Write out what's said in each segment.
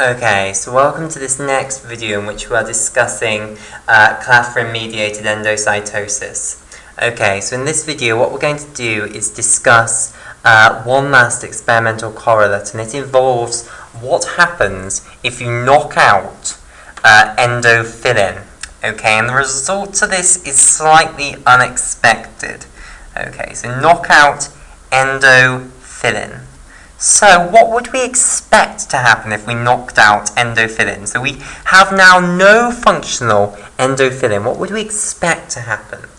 Okay, so welcome to this next video in which we are discussing clathrin-mediated endocytosis. Okay, so in this video what we're going to do is discuss one last experimental correlate, and it involves what happens if you knock out endophilin. Okay, and the result of this is slightly unexpected. Okay, so knock out endophilin. So what would we expect to happen if we knocked out endophilin? So we have now no functional endophilin. What would we expect to happen?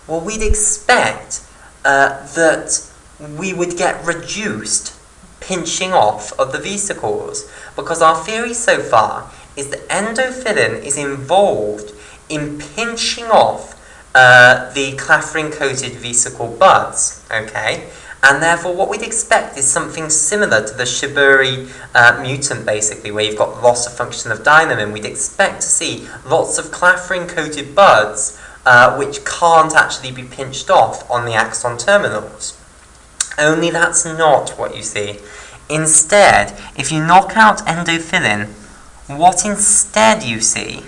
Well, we'd expect that we would get reduced pinching off of the vesicles, because our theory so far is that endophilin is involved in pinching off the clathrin-coated vesicle buds, okay? And therefore what we'd expect is something similar to the Shiburi mutant, basically, where you've got loss of function of Dynamin. We'd expect to see lots of clathrin-coated buds which can't actually be pinched off on the axon terminals. Only that's not what you see. Instead, if you knock out endophilin, what instead you see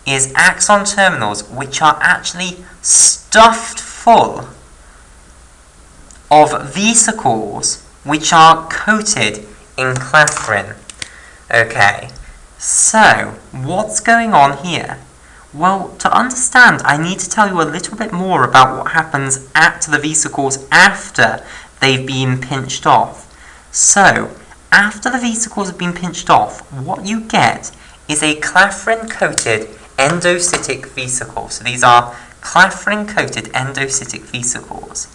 is axon terminals which are actually stuffed full of vesicles which are coated in clathrin. Okay, so what's going on here? Well, to understand, I need to tell you a little bit more about what happens to the vesicles after they've been pinched off. So, after the vesicles have been pinched off, what you get is a clathrin-coated endocytic vesicle. So these are clathrin-coated endocytic vesicles.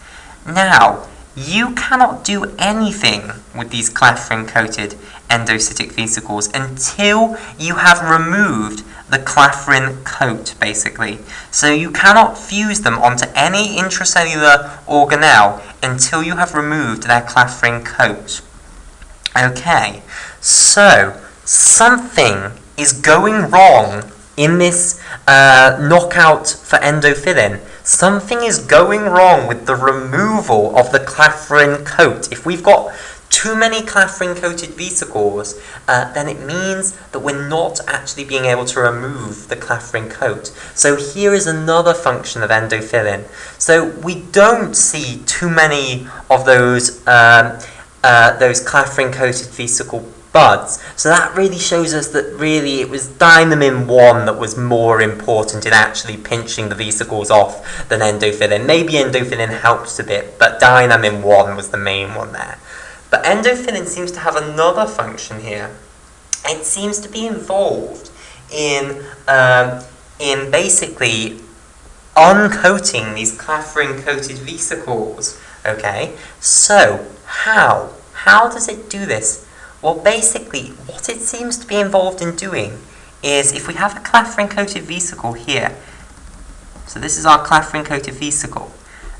Now, you cannot do anything with these clathrin-coated endocytic vesicles until you have removed the clathrin coat, basically. So you cannot fuse them onto any intracellular organelle until you have removed their clathrin coat. Okay, so something is going wrong in this knockout for endophilin. Something is going wrong with the removal of the clathrin coat. If we've got too many clathrin-coated vesicles, then it means that we're not actually being able to remove the clathrin coat. So here is another function of endophilin. So we don't see too many of those clathrin-coated vesicle buds. So that really shows us that really it was Dynamin 1 that was more important in actually pinching the vesicles off than endophilin. Maybe endophilin helped a bit, but Dynamin 1 was the main one there. But endophilin seems to have another function here. It seems to be involved in basically uncoating these clathrin-coated vesicles. Okay, so how? How does it do this? Well, basically, what it seems to be involved in doing is, if we have a clathrin-coated vesicle here, so this is our clathrin-coated vesicle,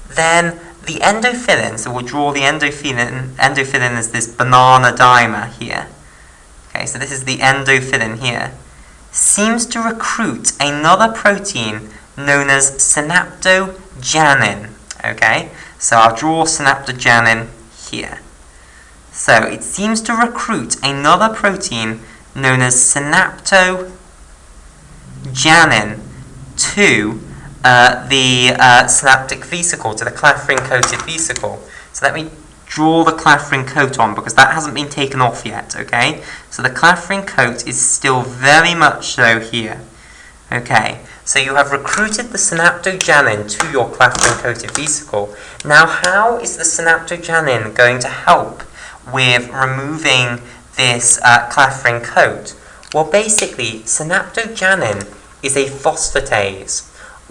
then the endophilin, so we'll draw the endophilin as this banana dimer here. Okay, so this is the endophilin here, seems to recruit another protein known as synaptojanin. Okay, so I'll draw synaptojanin here. So it seems to recruit another protein known as synaptojanin to the synaptic vesicle, to the clathrin-coated vesicle. So let me draw the clathrin coat on, because that hasn't been taken off yet, okay? So the clathrin coat is still very much so here. Okay, so you have recruited the synaptojanin to your clathrin-coated vesicle. Now, how is the synaptojanin going to help with removing this clathrin coat? Well, basically, synaptojanin is a phosphatase.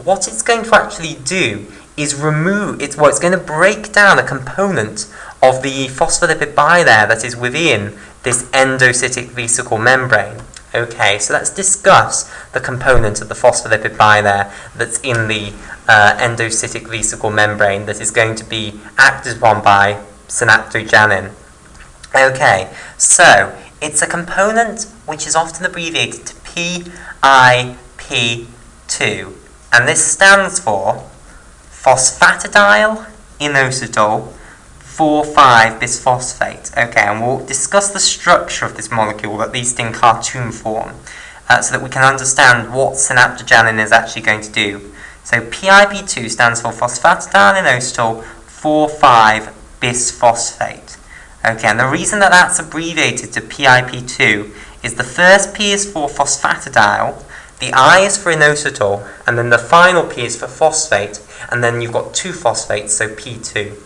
What it's going to actually do is it's going to break down a component of the phospholipid bilayer that is within this endocytic vesicle membrane. Okay, so let's discuss the component of the phospholipid bilayer that's in the endocytic vesicle membrane that is going to be acted upon by synaptojanin. Okay, so it's a component which is often abbreviated to PIP2, and this stands for phosphatidyl inositol 4,5-bisphosphate. Okay, and we'll discuss the structure of this molecule, at least in cartoon form, so that we can understand what synaptogenic is actually going to do. So PIP2 stands for phosphatidylinositol 4,5-bisphosphate. Okay, and the reason that that's abbreviated to PIP2 is the first P is for phosphatidyl, the I is for inositol, and then the final P is for phosphate, and then you've got two phosphates, so P2.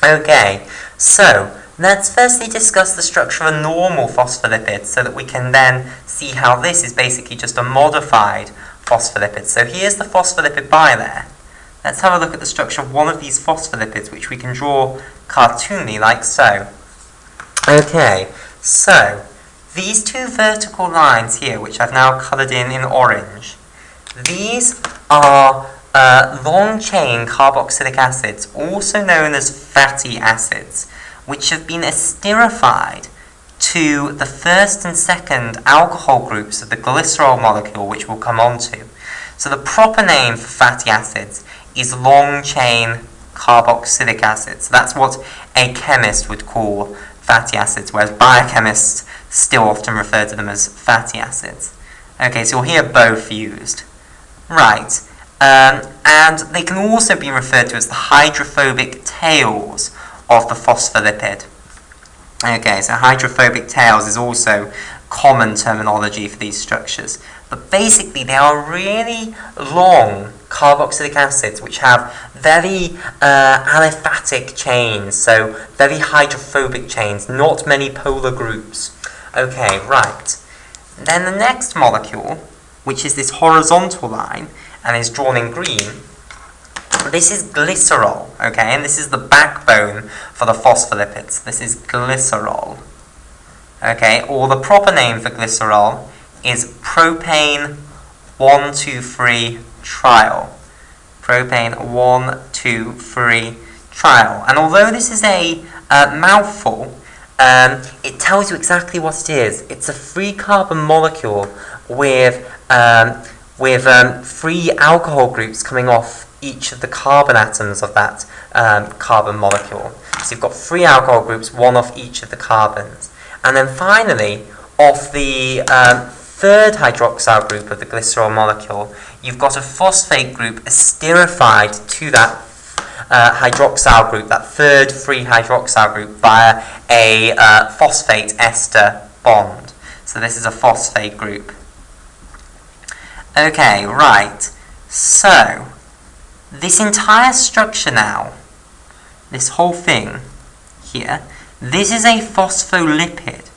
Okay, so let's firstly discuss the structure of a normal phospholipid so that we can then see how this is basically just a modified phospholipid. So here's the phospholipid bilayer. Let's have a look at the structure of one of these phospholipids, which we can draw cartoonly like so. Okay, so these two vertical lines here, which I've now coloured in orange, these are long-chain carboxylic acids, also known as fatty acids, which have been esterified to the first and second alcohol groups of the glycerol molecule, which we'll come on to. So the proper name for fatty acids is long-chain carboxylic acids. So that's what a chemist would call fatty acids, whereas biochemists still often refer to them as fatty acids. Okay, so you'll hear both used. Right, and they can also be referred to as the hydrophobic tails of the phospholipid. Okay, so hydrophobic tails is also common terminology for these structures. But basically, they are really long carboxylic acids which have very aliphatic chains, so very hydrophobic chains, not many polar groups. Okay, right. Then the next molecule, which is this horizontal line and is drawn in green, this is glycerol, okay, and this is the backbone for the phospholipids. This is glycerol, okay, or the proper name for glycerol is propane 1,2,3-triol. Propane 1,2,3-triol. And although this is a mouthful, it tells you exactly what it is. It's a free carbon molecule with 3 alcohol groups coming off each of the carbon atoms of that carbon molecule. So you've got 3 alcohol groups, 1 off each of the carbons. And then finally, off the 3rd hydroxyl group of the glycerol molecule, you've got a phosphate group esterified to that hydroxyl group, that 3rd free hydroxyl group, via a phosphate ester bond. So this is a phosphate group. Okay, right. So this entire structure now, this whole thing here, this is a phospholipid,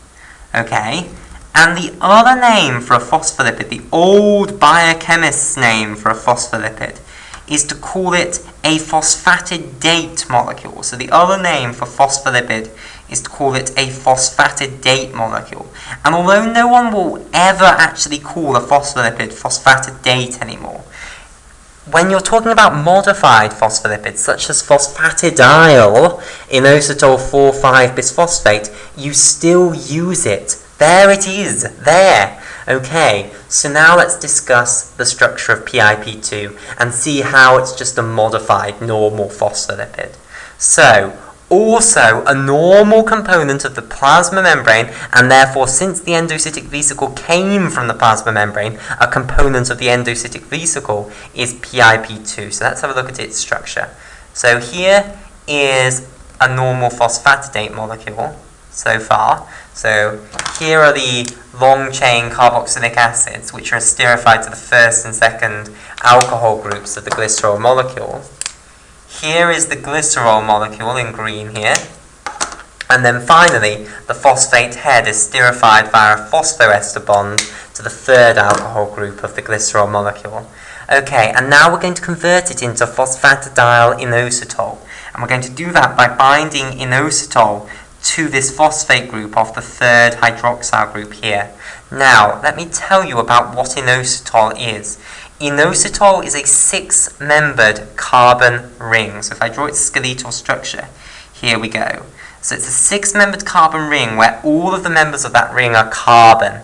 okay? And the other name for a phospholipid, the old biochemist's name for a phospholipid, is to call it a phosphatidate molecule. So the other name for phospholipid is to call it a phosphatidate molecule. And although no one will ever actually call a phospholipid phosphatidate anymore, when you're talking about modified phospholipids, such as phosphatidyl inositol 4,5-bisphosphate, you still use it. There it is, there. Okay, so now let's discuss the structure of PIP2 and see how it's just a modified normal phospholipid. So, also a normal component of the plasma membrane, and therefore, since the endocytic vesicle came from the plasma membrane, a component of the endocytic vesicle is PIP2. So let's have a look at its structure. So here is a normal phosphatidate molecule so far. So here are the long-chain carboxylic acids, which are esterified to the 1st and 2nd alcohol groups of the glycerol molecule. Here is the glycerol molecule in green here. And then finally, the phosphate head is esterified via a phosphoester bond to the 3rd alcohol group of the glycerol molecule. Okay, and now we're going to convert it into phosphatidyl inositol. And we're going to do that by binding inositol to this phosphate group of the 3rd hydroxyl group here. Now, let me tell you about what inositol is. Inositol is a 6-membered carbon ring. So if I draw its skeletal structure, here we go. So it's a 6-membered carbon ring where all of the members of that ring are carbon.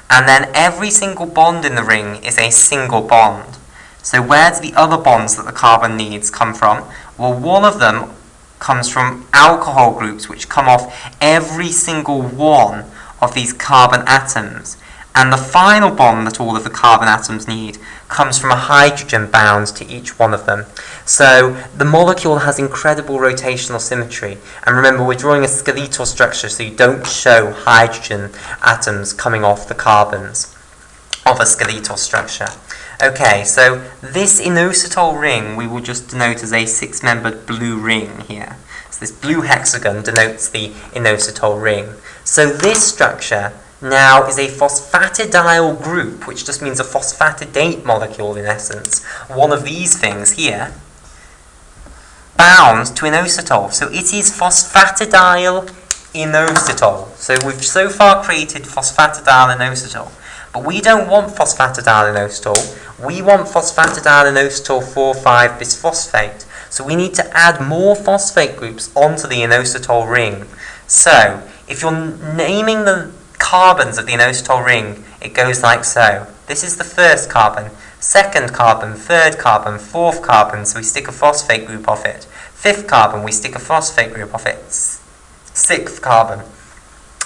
And then every single bond in the ring is a single bond. So where do the other bonds that the carbon needs come from? Well, one of them comes from alcohol groups, which come off every single one of these carbon atoms. And the final bond that all of the carbon atoms need comes from a hydrogen bound to each one of them. So the molecule has incredible rotational symmetry. And remember, we're drawing a skeletal structure, so you don't show hydrogen atoms coming off the carbons of a skeletal structure. Okay, so this inositol ring we will just denote as a 6-membered blue ring here. So this blue hexagon denotes the inositol ring. So this structure now is a phosphatidyl group, which just means a phosphatidate molecule in essence. One of these things here, bound to inositol. So it is phosphatidyl inositol. So we've so far created phosphatidyl inositol. But we don't want phosphatidyl inositol. We want phosphatidyl inositol 4,5-bisphosphate. So we need to add more phosphate groups onto the inositol ring. So if you're naming the carbons of the inositol ring, it goes like so. This is the first carbon, second carbon, third carbon, fourth carbon, so we stick a phosphate group off it. Fifth carbon, we stick a phosphate group off it. Sixth carbon.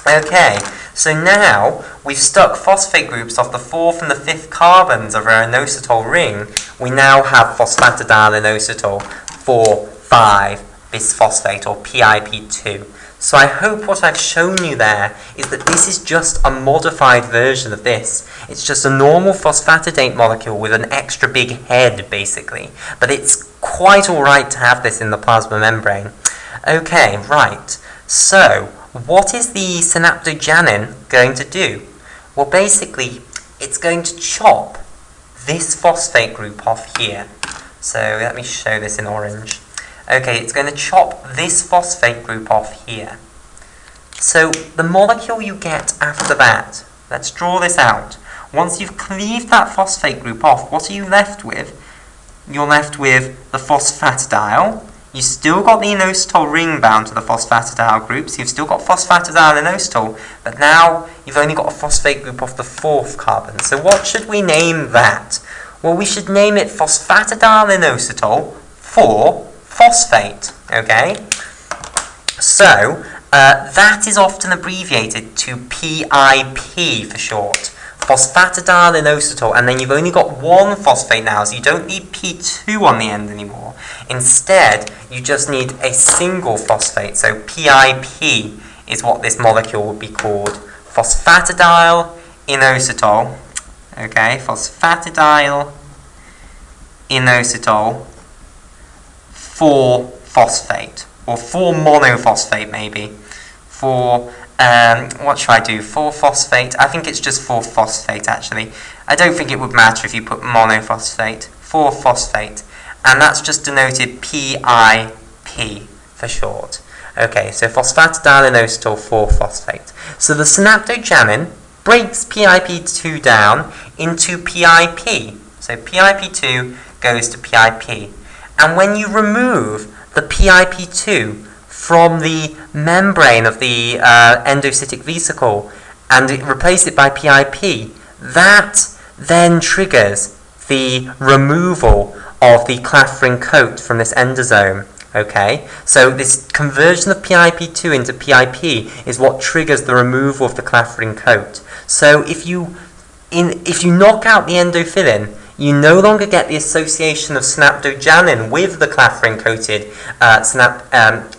Okay, so now we've stuck phosphate groups off the fourth and the fifth carbons of our inositol ring. We now have phosphatidyl inositol 4,5-bisphosphate, or PIP2. So I hope what I've shown you there is that this is just a modified version of this. It's just a normal phosphatidate molecule with an extra big head, basically. But it's quite alright to have this in the plasma membrane. Okay, right. So, what is the synaptojanin going to do? Well, basically, it's going to chop this phosphate group off here. So, let me show this in orange. Okay, it's going to chop this phosphate group off here. So the molecule you get after that, let's draw this out. Once you've cleaved that phosphate group off, what are you left with? You're left with the phosphatidyl. You've still got the inositol ring bound to the phosphatidyl group, so you've still got phosphatidyl inositol, but now you've only got a phosphate group off the fourth carbon. So what should we name that? Well, we should name it phosphatidyl inositol 4-phosphate, okay? So, that is often abbreviated to PIP for short. Phosphatidyl inositol, and then you've only got one phosphate now, so you don't need P2 on the end anymore. Instead, you just need a single phosphate, so PIP is what this molecule would be called. Phosphatidyl inositol, okay, phosphatidyl inositol 4-phosphate, or 4-monophosphate maybe. What should I do? 4-phosphate? I think it's just 4-phosphate actually. I don't think it would matter if you put monophosphate. 4-phosphate. And that's just denoted PIP for short. Okay, so phosphatidyl inositol 4-phosphate. So the synaptojanin breaks PIP2 down into PIP. So PIP2 goes to PIP. And when you remove the PIP2 from the membrane of the endocytic vesicle and replace it by PIP, that then triggers the removal of the clathrin coat from this endosome. Okay, so this conversion of PIP2 into PIP is what triggers the removal of the clathrin coat. So if you knock out the endophilin, you no longer get the association of synaptojanin with the clathrin-coated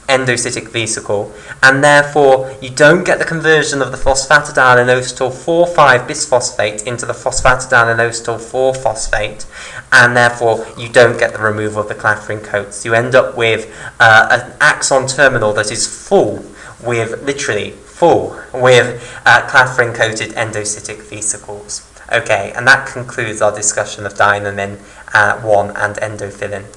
endocytic vesicle, and therefore you don't get the conversion of the phosphatidyl inositol 4,5-bisphosphate into the phosphatidyl inositol 4-phosphate, and therefore you don't get the removal of the clathrin coats. You end up with an axon terminal that is literally full with clathrin-coated endocytic vesicles. Okay, and that concludes our discussion of Dynamin 1 and Endophilin.